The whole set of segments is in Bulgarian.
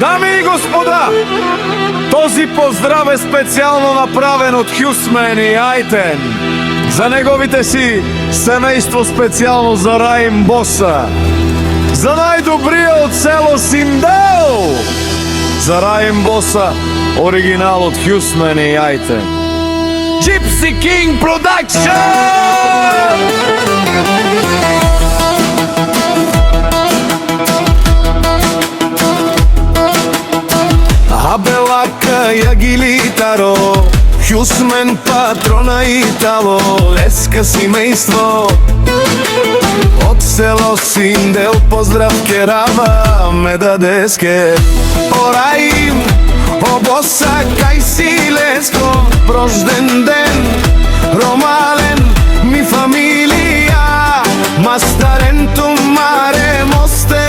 Дами и господа, този поздрав е специјално направен од Хјусмен и Ајтен за неговите си семејство, специјално за Раим Боса, за најдобриот село Синдел, за Раим Боса, оригинал од Хјусмен и Ајтен. Gypsy King Production! Абелака ја гилитаро, Хјусмен патрона Итало, леска семејство од село Синдел, поздрав ке рава ме дадеске. Ораим, о Боса, кај си леско, рожден ден, ромален, ми фамилија, мастарентум маре мосте.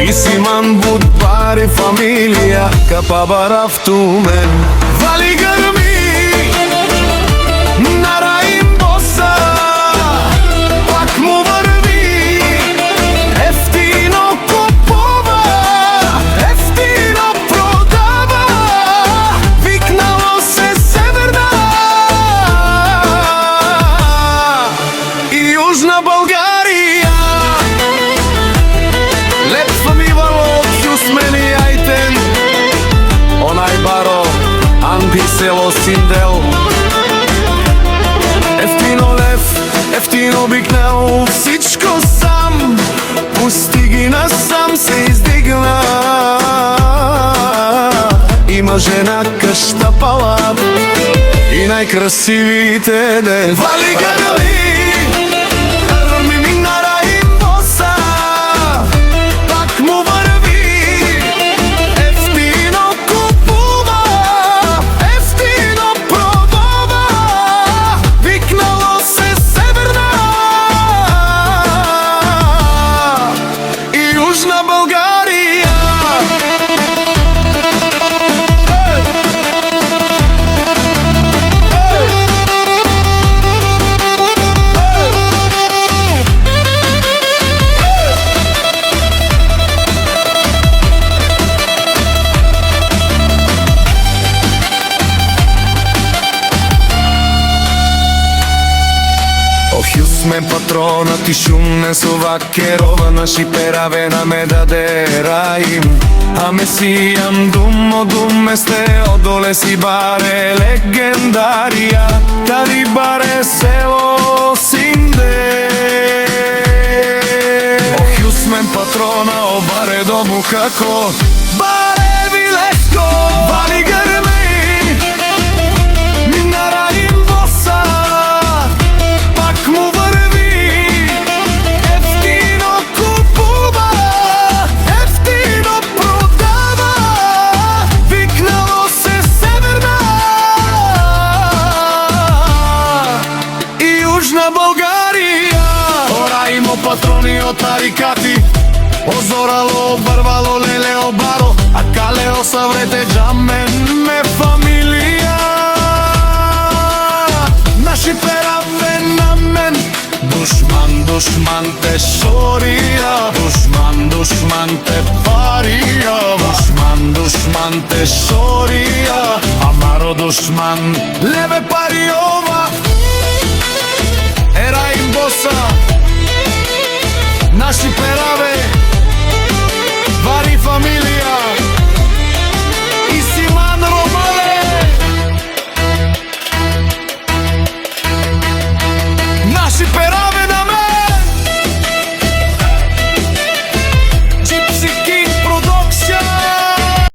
Исиман будбари фамилија, капа барафтумен. Вали грми на Раим Боса, пак му врви, ефтино купува, ефтино продава, викнало се Северна и Јужна Българија. Лепство ми вало од Хјусмен и Ајтен, онај баро, антисело Синдел. Ефтино лев, ефтино бикнел, всичко сам, пусти ги насам се издигна. Има жена къща палат и најкрасивите ден. Вали грми на Раим Боса, пак му врви, ефтино купува, ефтино продава, викнало се Северна и Јужна Българија. Хјусмен патрона ти шумне со вакерова, наши пераве на ме даде Раим. А ме сијам думо думе сте, одоле си баре легендарија, тади баре село Синдел. Хјусмен патрона обаре дому како баре вилешко. Вали грми на Раим Боса, пак му врви, ефтино купува, ефтино продава, викнало се Северна и Јужна Българија. Ораимо патрони од тарикати, озорало, барвало, леле, обаро, а калео саврете джамен ме фамилија. Наши пераве на мен, душман, душман те шорија, душман, душман те парија, душман, душман те шорија, амаро душман леве париова. Раим Боса, наши